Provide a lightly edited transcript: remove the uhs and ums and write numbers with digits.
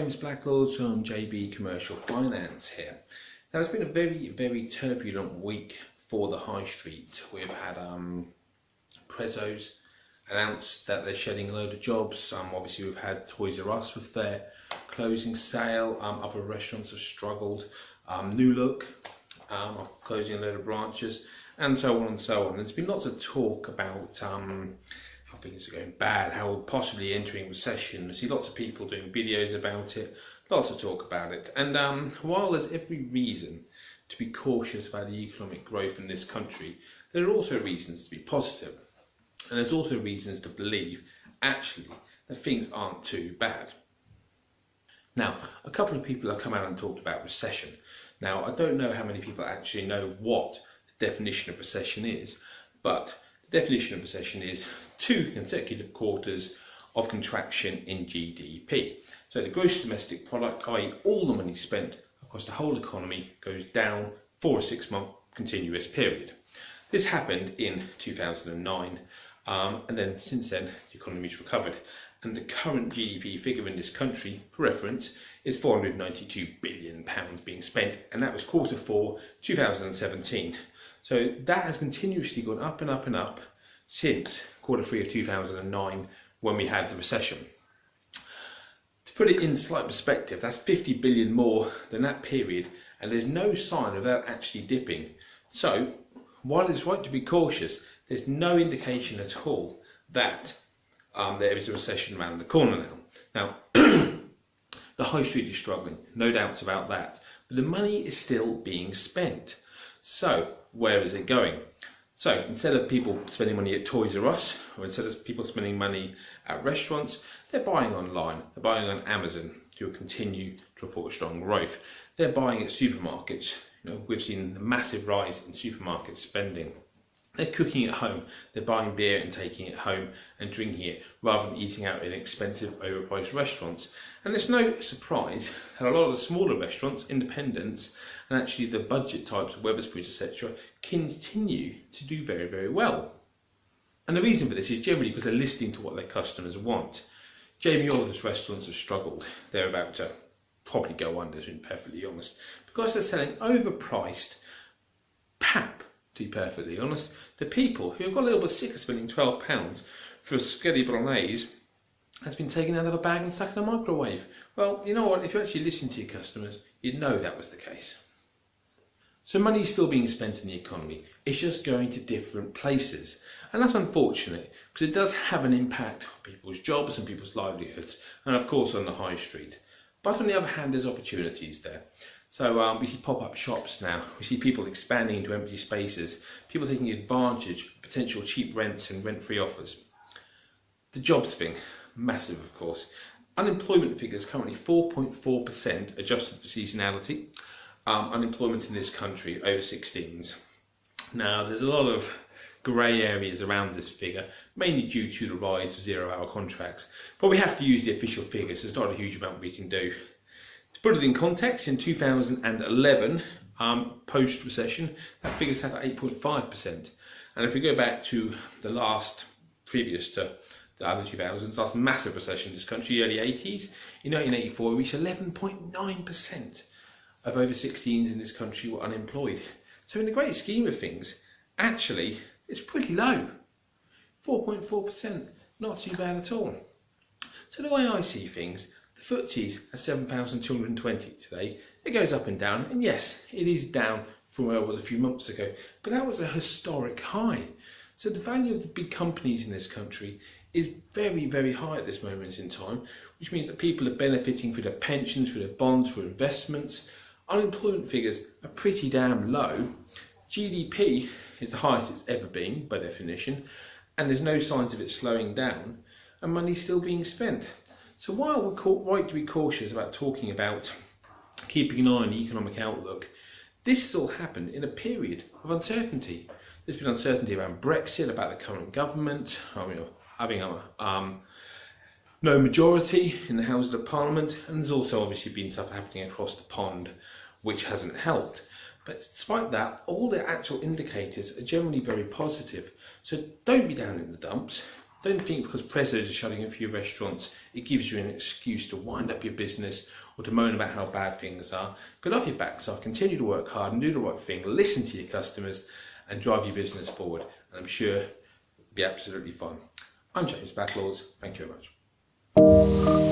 James Blacklords from JB Commercial Finance here. Now it's been a very turbulent week for the high street. We've had Prezzo's announced that they're shedding a load of jobs. Obviously we've had Toys R Us with their closing sale. Other restaurants have struggled. New Look are closing a load of branches, and so on and so on. There's been lots of talk about how things are going bad, how we're possibly entering recession. We see lots of people doing videos about it, lots of talk about it. And while there's every reason to be cautious about the economic growth in this country, there are also reasons to be positive. And there's also reasons to believe, actually, that things aren't too bad. Now, a couple of people have come out and talked about recession. Now, I don't know how many people actually know what the definition of recession is, but the definition of recession is 2 consecutive quarters of contraction in GDP. So the gross domestic product, i.e. all the money spent across the whole economy, goes down for a 6-month continuous period. This happened in 2009, and then since then the economy's recovered. And the current GDP figure in this country, for reference, is £492 billion being spent, and that was Q4 2017. So that has continuously gone up and up and up since Q3 of 2009, when we had the recession. To put it in slight perspective, that's 50 billion more than that period, and there's no sign of that actually dipping. So while it's right to be cautious, there's no indication at all that there is a recession around the corner now. Now, the high street is struggling, no doubts about that, but the money is still being spent. So where is it going? So instead of people spending money at Toys R Us, or instead of people spending money at restaurants, they're buying online, they're buying on Amazon, who will continue to report strong growth. They're buying at supermarkets. We've seen a massive rise in supermarket spending. They're cooking at home, they're buying beer and taking it home and drinking it, rather than eating out in expensive, overpriced restaurants. And there's no surprise that a lot of the smaller restaurants, independents, and actually the budget types of Wetherspoons, etc., continue to do very well. And the reason for this is generally because they're listening to what their customers want. Jamie Oliver's restaurants have struggled. They're about to probably go under, to be perfectly honest, because they're selling overpriced pap. To be perfectly honest, the people who have got a little bit sick of spending £12 for a spaghetti bolognese has been taken out of a bag and stuck in a microwave. Well, you know what? If you actually listen to your customers, you'd know that was the case. So money is still being spent in the economy. It's just going to different places. And that's unfortunate, because it does have an impact on people's jobs and people's livelihoods, and of course on the high street. But on the other hand, there's opportunities there. So we see pop-up shops now, we see people expanding into empty spaces, people taking advantage of potential cheap rents and rent-free offers. The jobs thing, massive of course. Unemployment figures currently 4.4% adjusted for seasonality. Unemployment in this country over 16s. Now there's a lot of grey areas around this figure, mainly due to the rise of zero-hour contracts. But we have to use the official figures, there's not a huge amount we can do. To put it in context, in 2011, post-recession, that figure sat at 8.5%. And if we go back to the previous to the early 2000s, last massive recession in this country, early 80s, in 1984 we reached 11.9% of over 16s in this country were unemployed. So in the great scheme of things, actually, it's pretty low. 4.4%, not too bad at all. So the way I see things, the FTSE's at 7,220 today. It goes up and down, and yes, it is down from where it was a few months ago, but that was a historic high. So the value of the big companies in this country is very high at this moment in time, which means that people are benefiting through their pensions, through their bonds, through investments. Unemployment figures are pretty damn low. GDP is the highest it's ever been, by definition, and there's no signs of it slowing down, and money's still being spent. So while we're right to be cautious about talking about keeping an eye on the economic outlook, this has all happened in a period of uncertainty. There's been uncertainty around Brexit, about the current government, having no majority in the Houses of Parliament, and there's also obviously been stuff happening across the pond which hasn't helped. But despite that, all the actual indicators are generally very positive. So don't be down in the dumps. Don't think because Prezzo's are shutting a few restaurants, it gives you an excuse to wind up your business or to moan about how bad things are. Get off your backside, continue to work hard and do the right thing, listen to your customers and drive your business forward. And I'm sure it'll be absolutely fine. I'm James Battles. Thank you very much.